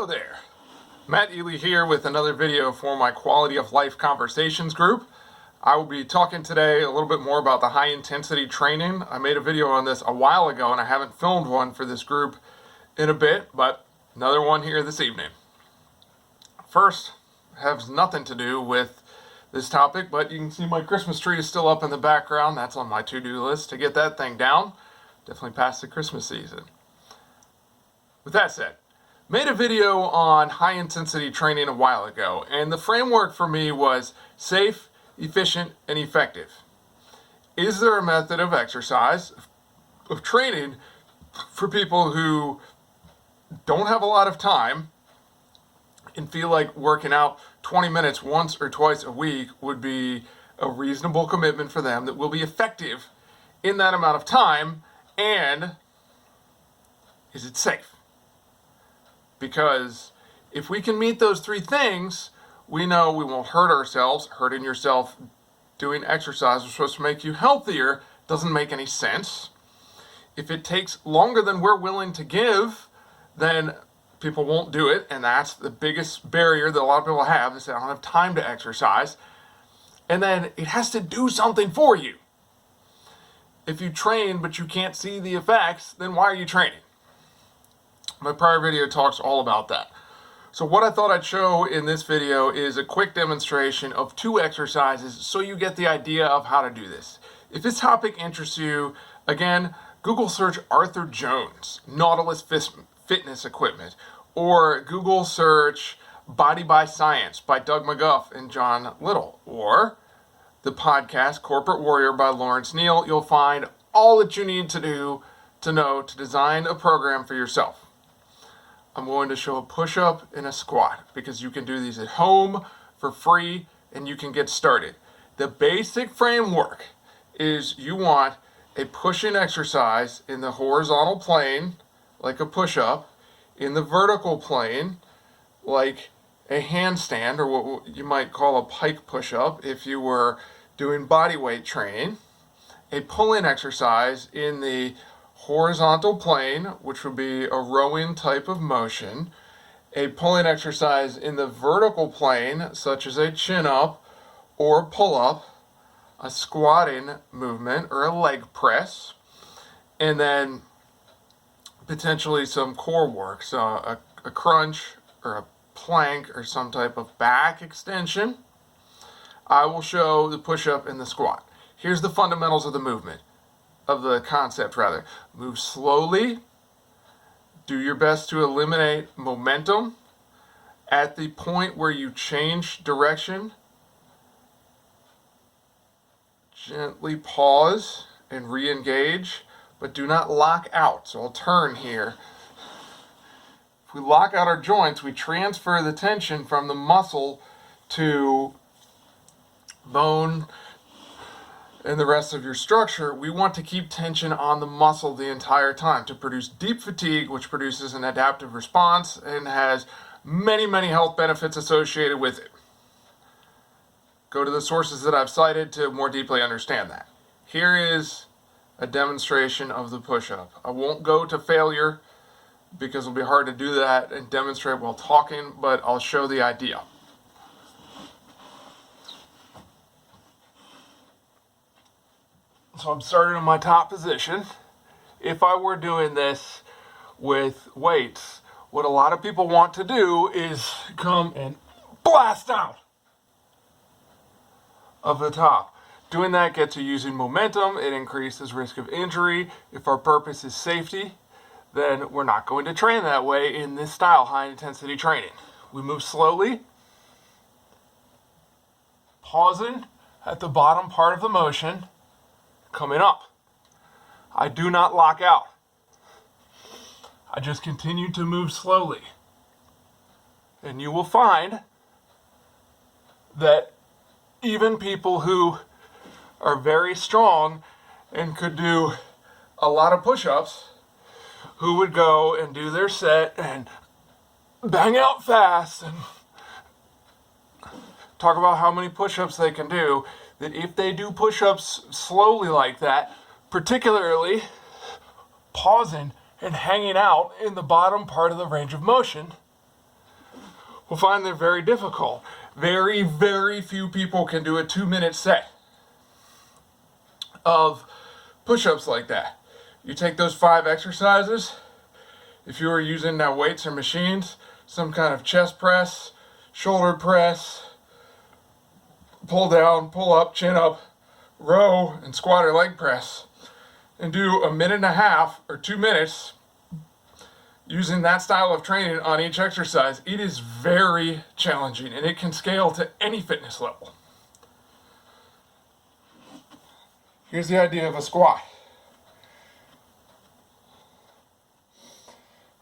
Hello there, Matt Ely here with another video for my Quality of Life Conversations group. I will be talking today a little bit more about the high intensity training. I made a video on this a while ago and I haven't filmed one for this group in a bit, but another one here this evening. First, has nothing to do with this topic, but you can see my Christmas tree is still up in the background. That's on my to-do list to get that thing down. Definitely past the Christmas season. With that said, made a video on high intensity training a while ago, and the framework for me was safe, efficient, and effective. Is there a method of exercise, of training, for people who don't have a lot of time and feel like working out 20 minutes once or twice a week would be a reasonable commitment for them that will be effective in that amount of time, and is it safe? Because if we can meet those three things, we know we won't hurt ourselves. Hurting yourself doing exercise is supposed to make you healthier. Doesn't make any sense. If it takes longer than we're willing to give, then people won't do it. And that's the biggest barrier that a lot of people have, is they don't have time to exercise. And then it has to do something for you. If you train but you can't see the effects, then why are you training? My prior video talks all about that. So what I thought I'd show in this video is a quick demonstration of 2 exercises so you get the idea of how to do this. If this topic interests you, again, Google search Arthur Jones, Nautilus Fitness Equipment, or Google search Body by Science by Doug McGuff and John Little, or the podcast Corporate Warrior by Lawrence Neal. You'll find all that you need to do to know to design a program for yourself. I'm going to show a push-up and a squat because you can do these at home for free and you can get started. The basic framework is you want a push-in exercise in the horizontal plane, like a push-up, in the vertical plane, like a handstand, or what you might call a pike push-up if you were doing body weight training, a pull-in exercise in the horizontal plane, which would be a rowing type of motion, a pulling exercise in the vertical plane, such as a chin-up or pull-up, a squatting movement or a leg press, and then potentially some core work, so a crunch or a plank or some type of back extension. I will show the push-up and the squat. Here's the fundamentals of the movement. Of the concept rather. Move slowly. Do your best to eliminate momentum. At the point where you change direction, gently pause and re-engage, but do not lock out. So I'll turn here. If we lock out our joints, we transfer the tension from the muscle to bone and the rest of your structure. We want to keep tension on the muscle the entire time to produce deep fatigue, which produces an adaptive response and has many, many health benefits associated with it. Go to the sources that I've cited to more deeply understand that. Here is a demonstration of the push-up. I won't go to failure because it'll be hard to do that and demonstrate while talking, but I'll show the idea. So I'm starting in my top position. If I were doing this with weights, what a lot of people want to do is come and blast out of the top. Doing that gets you using momentum. It increases risk of injury. If our purpose is safety, then we're not going to train that way in this style, high intensity training. We move slowly, pausing at the bottom part of the motion, coming up. I do not lock out. I just continue to move slowly. And you will find that even people who are very strong and could do a lot of push-ups, who would go and do their set and bang out fast and talk about how many push-ups they can do, that if they do push-ups slowly like that, particularly pausing and hanging out in the bottom part of the range of motion, will find they're very difficult. Very, very few people can do a 2-minute set of push-ups like that. You take those 5 exercises, if you are using now weights or machines, some kind of chest press, shoulder press, pull down, pull up, chin up, row, and squat or leg press, and do 1.5 minutes or 2 minutes using that style of training on each exercise, it is very challenging and it can scale to any fitness level. Here's the idea of a squat.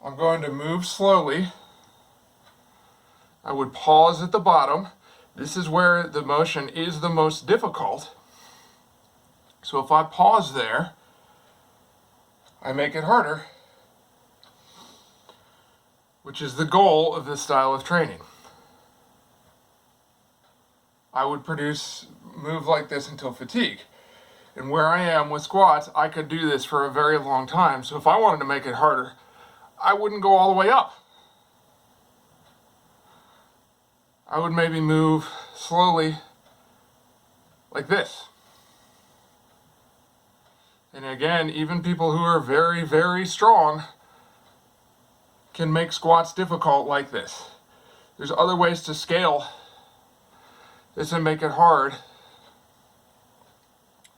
I'm going to move slowly. I would pause at the bottom. This is where the motion is the most difficult. So if I pause there, I make it harder, which is the goal of this style of training. I would move like this until fatigue. And where I am with squats, I could do this for a very long time. So if I wanted to make it harder, I wouldn't go all the way up. I would maybe move slowly like this. And again, even people who are very, very strong can make squats difficult like this. There's other ways to scale this and make it hard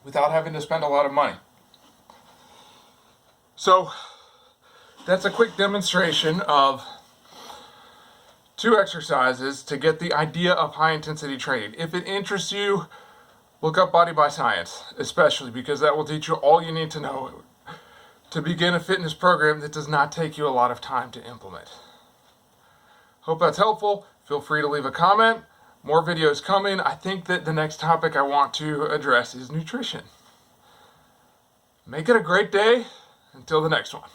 without having to spend a lot of money. So that's a quick demonstration of 2 exercises to get the idea of high intensity training. If it interests you, look up Body by Science, especially because that will teach you all you need to know to begin a fitness program that does not take you a lot of time to implement. Hope that's helpful. Feel free to leave a comment. More videos coming. I think that the next topic I want to address is nutrition. Make it a great day. Until the next one.